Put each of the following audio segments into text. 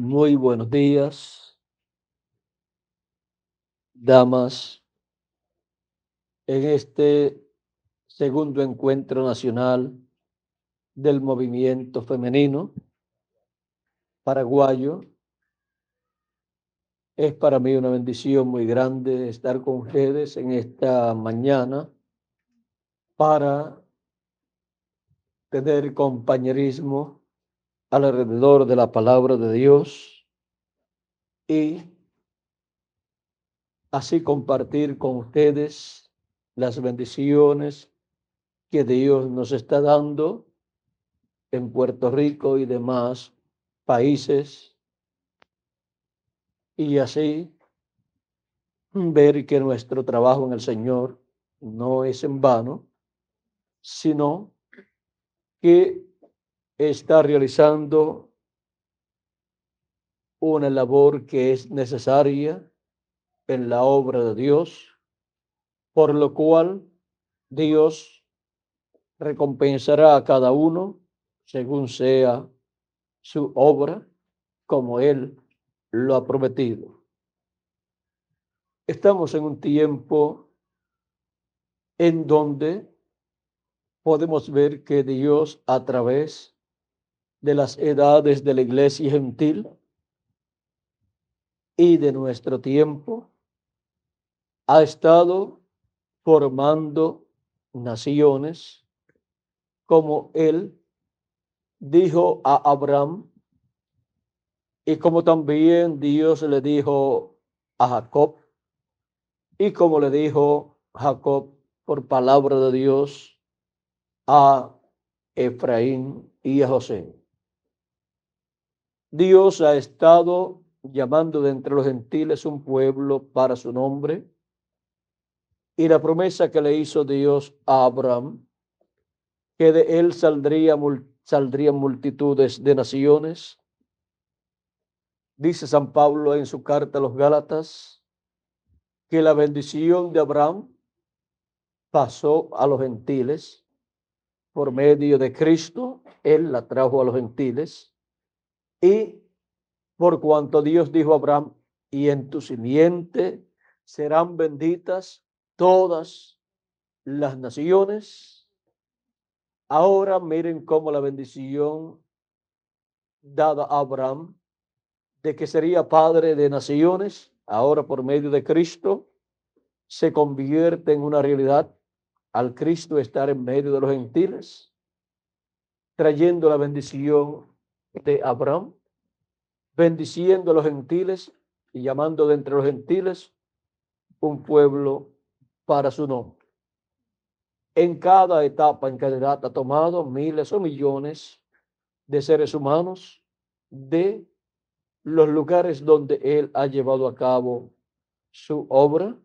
Muy buenos días, damas, en este segundo encuentro nacional del movimiento femenino paraguayo. Es para mí una bendición muy grande estar con ustedes en esta mañana para tener compañerismo alrededor de la palabra de Dios y así compartir con ustedes las bendiciones que Dios nos está dando en Puerto Rico y demás países, y así ver que nuestro trabajo en el Señor no es en vano, sino que está realizando una labor que es necesaria en la obra de Dios, por lo cual Dios recompensará a cada uno según sea su obra, como Él lo ha prometido. Estamos en un tiempo en donde podemos ver que Dios, a través de las edades de la iglesia gentil y de nuestro tiempo, ha estado formando naciones, como Él dijo a Abraham y como también Dios le dijo a Jacob, y como le dijo Jacob por palabra de Dios a Efraín y a José. Dios ha estado llamando de entre los gentiles un pueblo para su nombre, y la promesa que le hizo Dios a Abraham, que de él saldrían multitudes de naciones. Dice San Pablo en su carta a los Gálatas que la bendición de Abraham pasó a los gentiles por medio de Cristo. Él la trajo a los gentiles, y por cuanto Dios dijo a Abraham: y en tu simiente serán benditas todas las naciones. Ahora miren cómo la bendición dada a Abraham de que sería padre de naciones, ahora por medio de Cristo, se convierte en una realidad al Cristo estar en medio de los gentiles, trayendo la bendición de Abraham, bendiciendo a los gentiles y llamando de entre los gentiles un pueblo para su nombre. En cada etapa, en cada edad, ha tomado miles o millones de seres humanos de los lugares donde Él ha llevado a cabo su obra,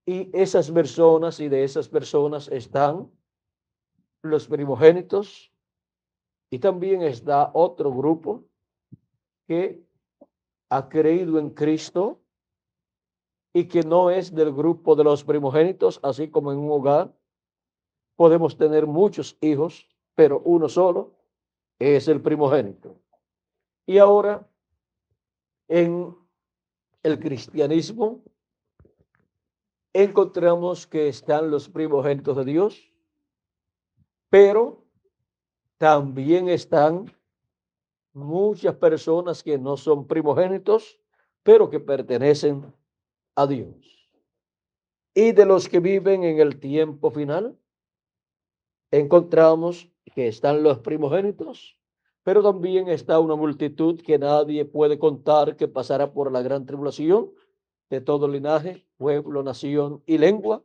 y esas personas, y de esas personas están los primogénitos, y también está otro grupo que ha creído en Cristo y que no es del grupo de los primogénitos, así como en un hogar podemos tener muchos hijos, pero uno solo es el primogénito. Y ahora en el cristianismo encontramos que están los primogénitos de Dios, pero también están muchas personas que no son primogénitos, pero que pertenecen a Dios. Y de los que viven en el tiempo final, encontramos que están los primogénitos, pero también está una multitud que nadie puede contar, que pasará por la gran tribulación, de todo linaje, pueblo, nación y lengua,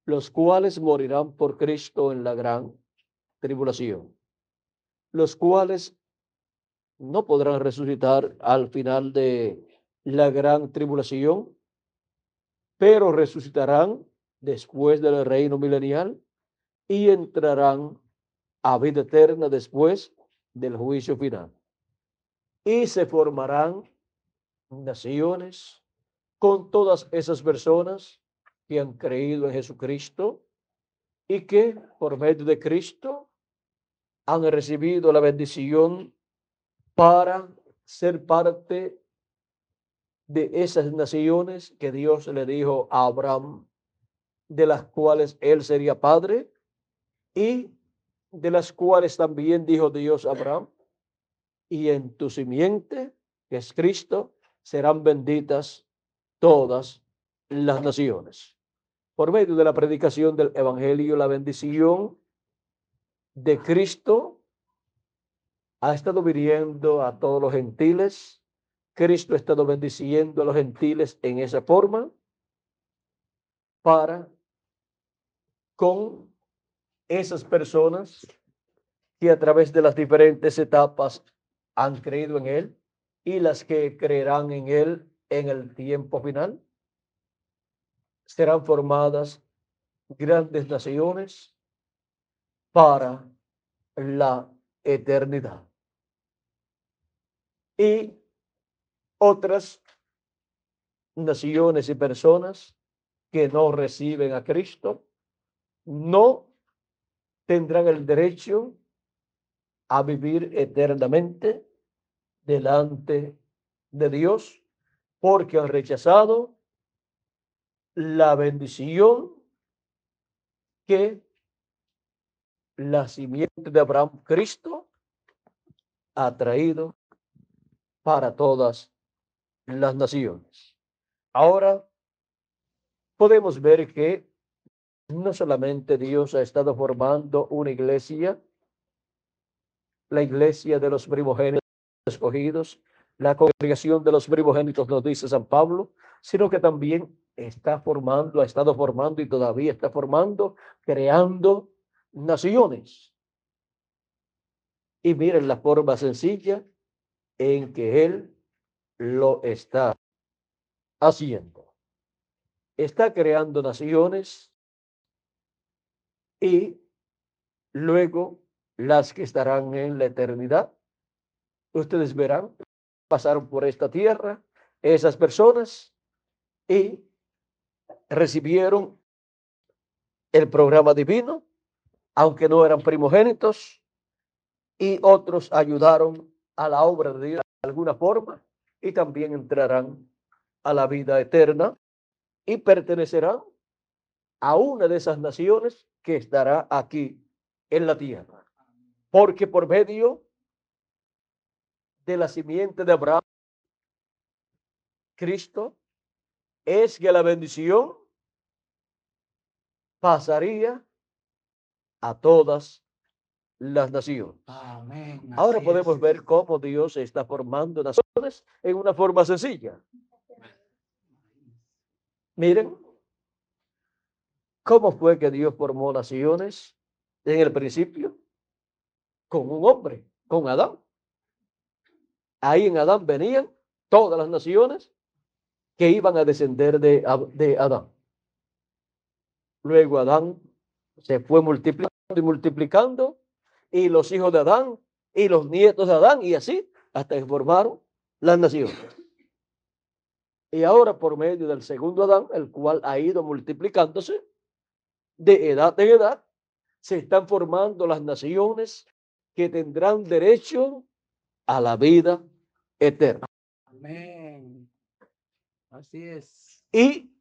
los cuales morirán por Cristo en la gran tribulación, los cuales no podrán resucitar al final de la gran tribulación, pero resucitarán después del reino milenial y entrarán a vida eterna después del juicio final. Y se formarán naciones con todas esas personas que han creído en Jesucristo y que por medio de Cristo han recibido la bendición para ser parte de esas naciones que Dios le dijo a Abraham, de las cuales él sería padre, y de las cuales también dijo Dios a Abraham, y en tu simiente, que es Cristo, serán benditas todas las naciones. Por medio de la predicación del Evangelio, la bendición de Cristo ha estado viniendo a todos los gentiles. Cristo ha estado bendiciendo a los gentiles en esa forma para con esas personas que a través de las diferentes etapas han creído en Él y las que creerán en Él en el tiempo final. Serán formadas grandes naciones para la eternidad. Y otras naciones y personas que no reciben a Cristo no tendrán el derecho a vivir eternamente delante de Dios porque han rechazado la bendición que la simiente de Abraham, Cristo, ha traído para todas las naciones. Ahora podemos ver que no solamente Dios ha estado formando una iglesia, la iglesia de los primogénitos escogidos, la congregación de los primogénitos, nos dice San Pablo, sino que también está formando, ha estado formando y todavía está formando, creando naciones. Y miren la forma sencilla en que Él lo está haciendo. Está creando naciones y luego las que estarán en la eternidad. Ustedes verán, pasaron por esta tierra esas personas y recibieron el programa divino, aunque no eran primogénitos, y otros ayudaron a la obra de Dios de alguna forma y también entrarán a la vida eterna y pertenecerán a una de esas naciones que estará aquí en la tierra. Porque por medio de la simiente de Abraham, Cristo, es que la bendición pasaría a todas las naciones. Amén. Ahora Así podemos es. ver cómo Dios está formando naciones en una forma sencilla. Miren, ¿cómo fue que Dios formó naciones en el principio? Con un hombre, con Adán. Ahí en Adán venían todas las naciones que iban a descender de Adán. Luego Adán se fue multiplicando y multiplicando, y los hijos de Adán y los nietos de Adán, y así hasta que formaron las naciones. Y ahora por medio del segundo Adán, el cual ha ido multiplicándose de edad en edad, se están formando las naciones que tendrán derecho a la vida eterna. Amén. Así es. Y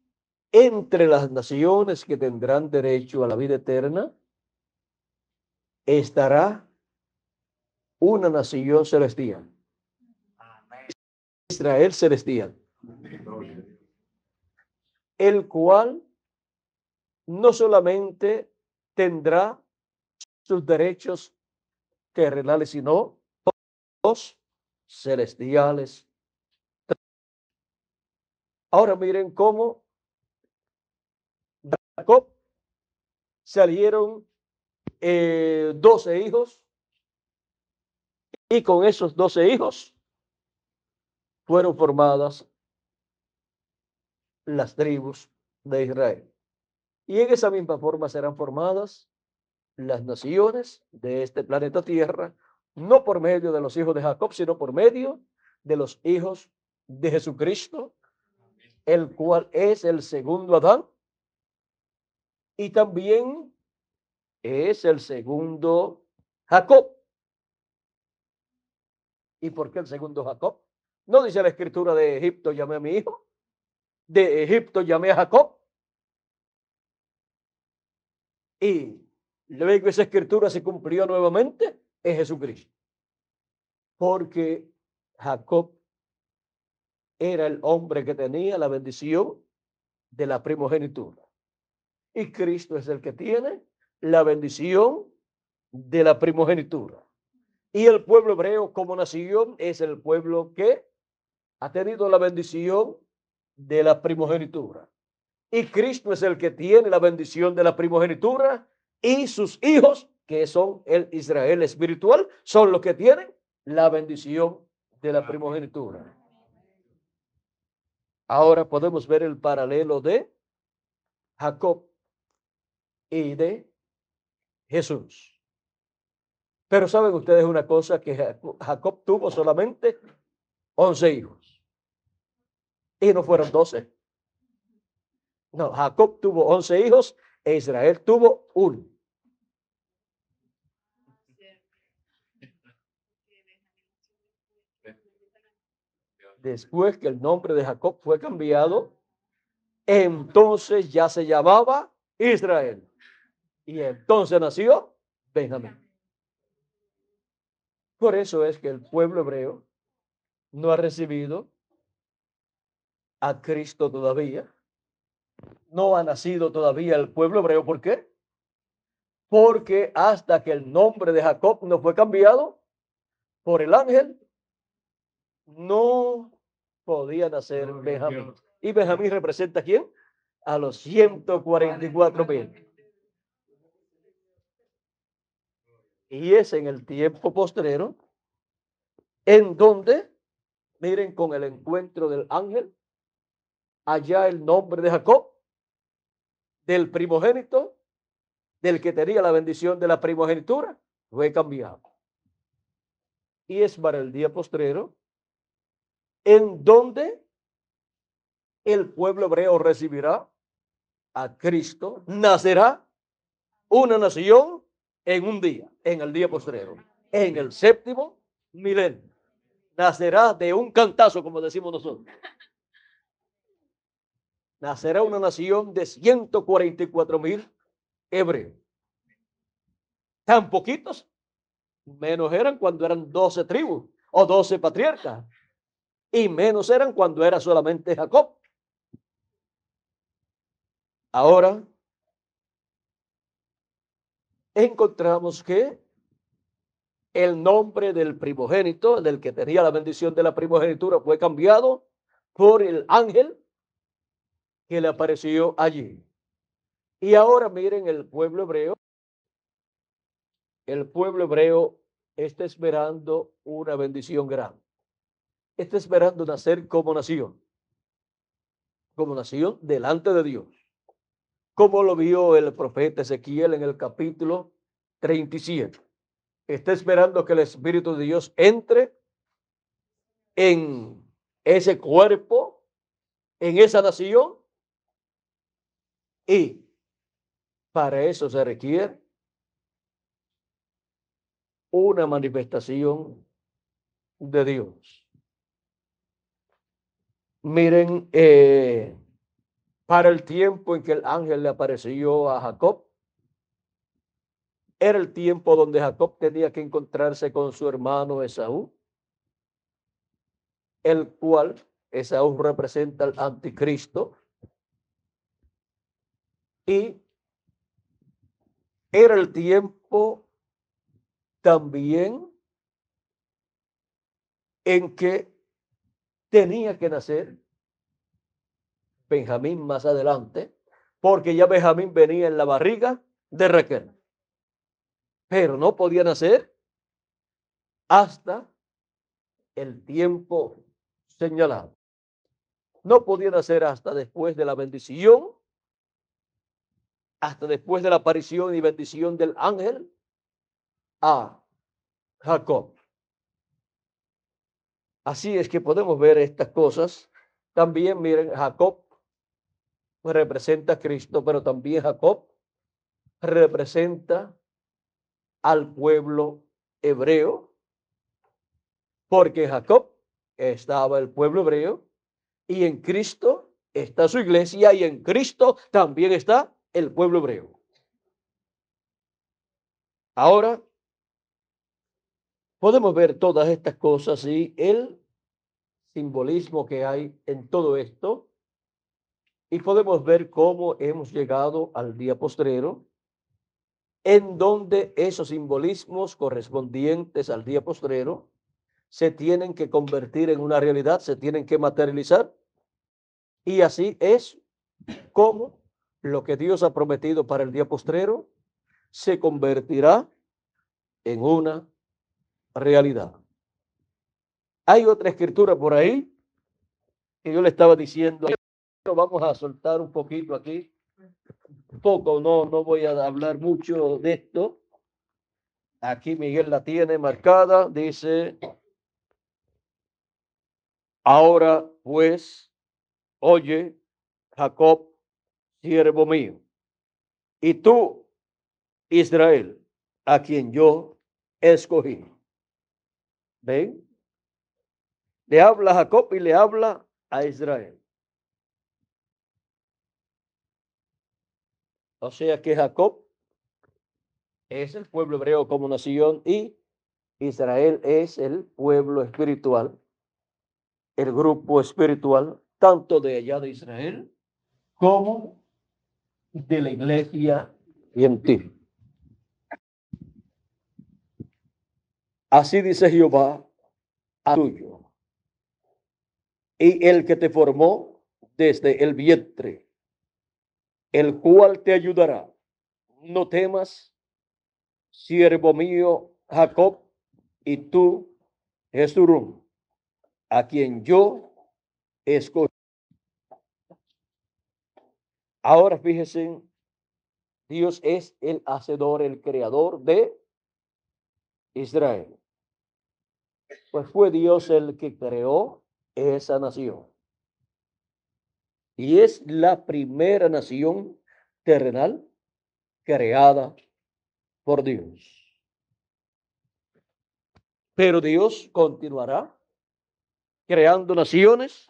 entre las naciones que tendrán derecho a la vida eterna estará una nación celestial, Amén. Israel celestial, el cual no solamente tendrá sus derechos terrenales, sino los celestiales. Ahora miren cómo Jacob salieron 12 hijos, y con esos 12 hijos fueron formadas las tribus de Israel. Y en esa misma forma serán formadas las naciones de este planeta Tierra, no por medio de los hijos de Jacob, sino por medio de los hijos de Jesucristo, el cual es el segundo Adán y también es el segundo Jacob. ¿Y por qué el segundo Jacob? ¿No dice la escritura de Egipto llamé a mi hijo? ¿De Egipto llamé a Jacob? Y luego esa escritura se cumplió nuevamente en Jesucristo. Porque Jacob era el hombre que tenía la bendición de la primogenitura. Y Cristo es el que tiene la bendición de la primogenitura. Y el pueblo hebreo como nación es el pueblo que ha tenido la bendición de la primogenitura. Y Cristo es el que tiene la bendición de la primogenitura y sus hijos, que son el Israel espiritual, son los que tienen la bendición de la primogenitura. Ahora podemos ver el paralelo de Jacob y de Jesús. Pero saben ustedes una cosa, que Jacob tuvo solamente 11 hijos y no fueron 12. No, Jacob tuvo 11 hijos e Israel tuvo uno. Después que el nombre de Jacob fue cambiado, entonces ya se llamaba Israel. Y entonces nació Benjamín. Por eso es que el pueblo hebreo no ha recibido a Cristo todavía. No ha nacido todavía el pueblo hebreo. ¿Por qué? Porque hasta que el nombre de Jacob no fue cambiado por el ángel, no podía nacer Benjamín. ¿Y Benjamín representa a quién? A los 144,000. Y es en el tiempo postrero en donde, miren, con el encuentro del ángel, allá el nombre de Jacob, del primogénito, del que tenía la bendición de la primogenitura, fue cambiado. Y es para el día postrero en donde el pueblo hebreo recibirá a Cristo, nacerá una nación en un día, en el día postrero, en el séptimo milenio. Nacerá de un cantazo, como decimos nosotros. Nacerá una nación de 144,000 hebreos. Tan poquitos, menos eran cuando eran 12 tribus o 12 patriarcas, y menos eran cuando era solamente Jacob. Ahora encontramos que el nombre del primogénito, del que tenía la bendición de la primogenitura, fue cambiado por el ángel que le apareció allí. Y ahora miren, el pueblo hebreo está esperando una bendición grande. Está esperando nacer como nación delante de Dios, como lo vio el profeta Ezequiel en el capítulo 37. Está esperando que el Espíritu de Dios entre en ese cuerpo, en esa nación, y para eso se requiere una manifestación de Dios. Miren, para el tiempo en que el ángel le apareció a Jacob, era el tiempo donde Jacob tenía que encontrarse con su hermano Esaú, el cual Esaú representa al anticristo, y era el tiempo también en que tenía que nacer Benjamín más adelante, porque ya Benjamín venía en la barriga de Raquel, pero no podía nacer hasta el tiempo señalado. No podía nacer hasta después de la bendición, hasta después de la aparición y bendición del ángel a Jacob. Así es que podemos ver estas cosas. También miren, Jacob representa a Cristo, pero también Jacob representa al pueblo hebreo, porque en Jacob estaba el pueblo hebreo y en Cristo está su iglesia y en Cristo también está el pueblo hebreo. Ahora podemos ver todas estas cosas y el simbolismo que hay en todo esto, y podemos ver cómo hemos llegado al día postrero, en donde esos simbolismos correspondientes al día postrero se tienen que convertir en una realidad, se tienen que materializar, y así es como lo que Dios ha prometido para el día postrero se convertirá en una realidad. Hay otra escritura por ahí que yo le estaba diciendo, vamos a soltar un poquito aquí, poco, no voy a hablar mucho de esto. Aquí Miguel la tiene marcada, dice, ahora pues, oye, Jacob, siervo mío, y tú, Israel, a quien yo escogí. ¿Ven? Le habla a Jacob y le habla a Israel. O sea que Jacob es el pueblo hebreo como nación y Israel es el pueblo espiritual, el grupo espiritual, tanto de allá de Israel como de la iglesia gentil. Así dice Jehová a tuyo, y el que te formó desde el vientre, el cual te ayudará. No temas, siervo mío Jacob, y tú, Jesurún, a quien yo escogí. Ahora fíjense, Dios es el hacedor, el creador de Israel. Pues fue Dios el que creó esa nación. Y es la primera nación terrenal creada por Dios. Pero Dios continuará creando naciones,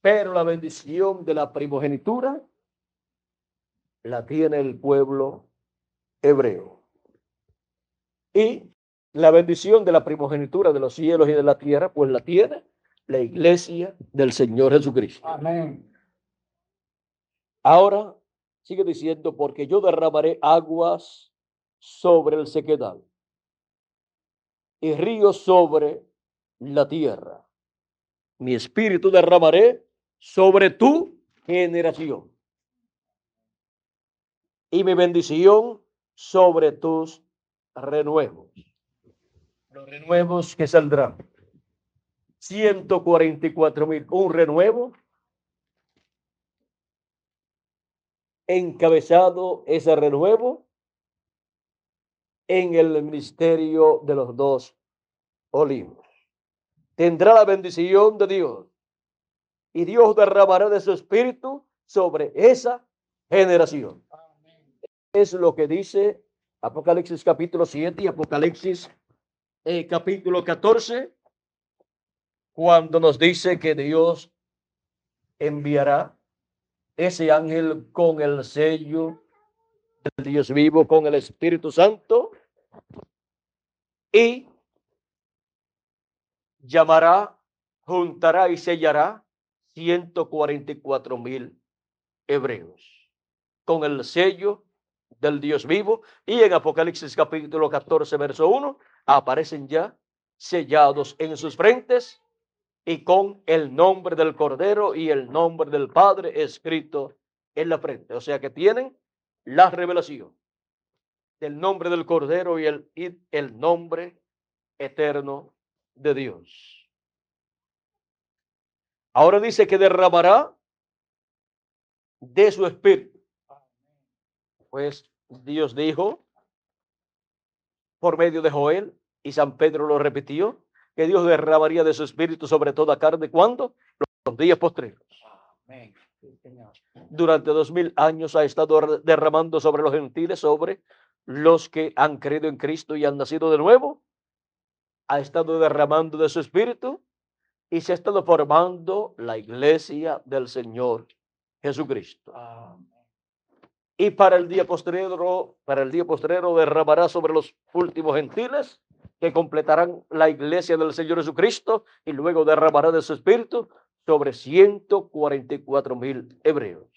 pero la bendición de la primogenitura la tiene el pueblo hebreo. Y la bendición de la primogenitura de los cielos y de la tierra, pues la tiene la iglesia del Señor Jesucristo. Amén. Ahora sigue diciendo, porque yo derramaré aguas sobre el sequedal y ríos sobre la tierra. Mi espíritu derramaré sobre tu generación y mi bendición sobre tus renuevos. Los renuevos que saldrán. 144,000, un renuevo encabezado ese renuevo en el ministerio de los dos olivos. Tendrá la bendición de Dios y Dios derramará de su espíritu sobre esa generación. Es lo que dice Apocalipsis capítulo 7 y Apocalipsis capítulo 14, cuando nos dice que Dios enviará ese ángel con el sello del Dios vivo, con el Espíritu Santo, y llamará, juntará y sellará 144,000 hebreos con el sello del Dios vivo. Y en Apocalipsis capítulo 14, verso 1, aparecen ya sellados en sus frentes y con el nombre del Cordero y el nombre del Padre escrito en la frente. O sea que tienen la revelación del nombre del Cordero y el nombre eterno de Dios. Ahora dice que derramará de su espíritu. Pues Dios dijo por medio de Joel, y San Pedro lo repitió, que Dios derramaría de su espíritu sobre toda carne. ¿Cuándo? Los días postreros. Amén. Durante 2000 años ha estado derramando sobre los gentiles, sobre los que han creído en Cristo y han nacido de nuevo, ha estado derramando de su espíritu y se ha estado formando la iglesia del Señor Jesucristo. Y para el día postrero derramará sobre los últimos gentiles que completarán la iglesia del Señor Jesucristo, y luego derramará de su espíritu sobre 144,000 hebreos,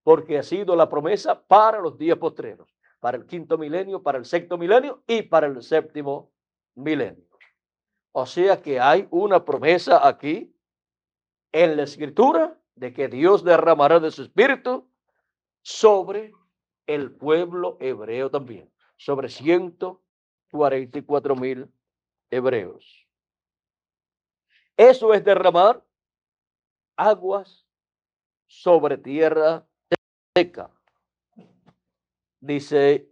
porque ha sido la promesa para los días postreros, para el quinto milenio, para el sexto milenio y para el séptimo milenio. O sea que hay una promesa aquí en la Escritura de que Dios derramará de su espíritu sobre el pueblo hebreo también, sobre 144,000 hebreos. Eso es derramar aguas sobre tierra seca. Dice,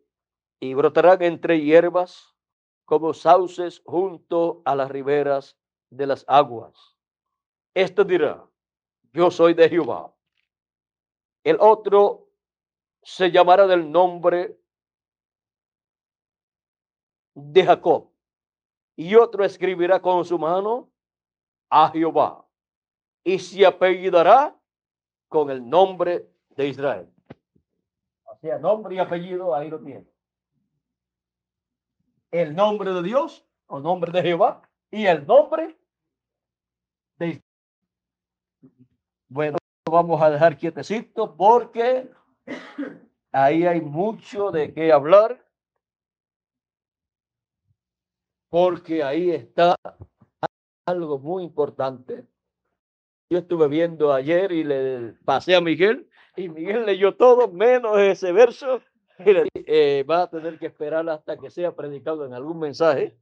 y brotarán entre hierbas como sauces junto a las riberas de las aguas. Esto dirá, yo soy de Jehová. El otro se llamará del nombre de Jacob, y otro escribirá con su mano a Jehová, y se apellidará con el nombre de Israel. O sea, nombre y apellido, ahí lo tiene. El nombre de Dios o nombre de Jehová y el nombre de Israel. Bueno, vamos a dejar quietecito porque ahí hay mucho de qué hablar, porque ahí está algo muy importante. Yo estuve viendo ayer y le pasé a Miguel, y Miguel leyó todo menos ese verso, y le dije, va a tener que esperar hasta que sea predicado en algún mensaje.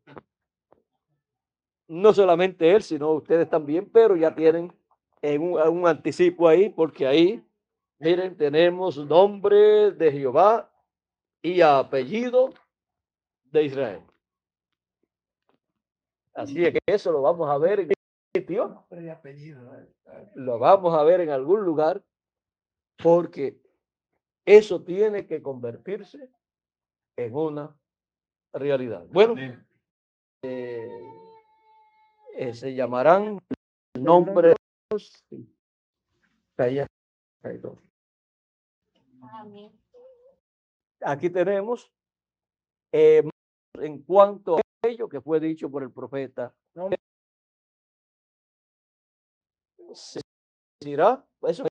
No solamente él, sino ustedes también, pero ya tienen un anticipo ahí, porque ahí, miren, tenemos nombre de Jehová y apellido de Israel. Así es que eso lo vamos a ver en sitio, lo vamos a ver en algún lugar, porque eso tiene que convertirse en una realidad. Bueno, se llamarán nombre. Aquí tenemos en cuanto a ello que fue dicho por el profeta, se dirá, eso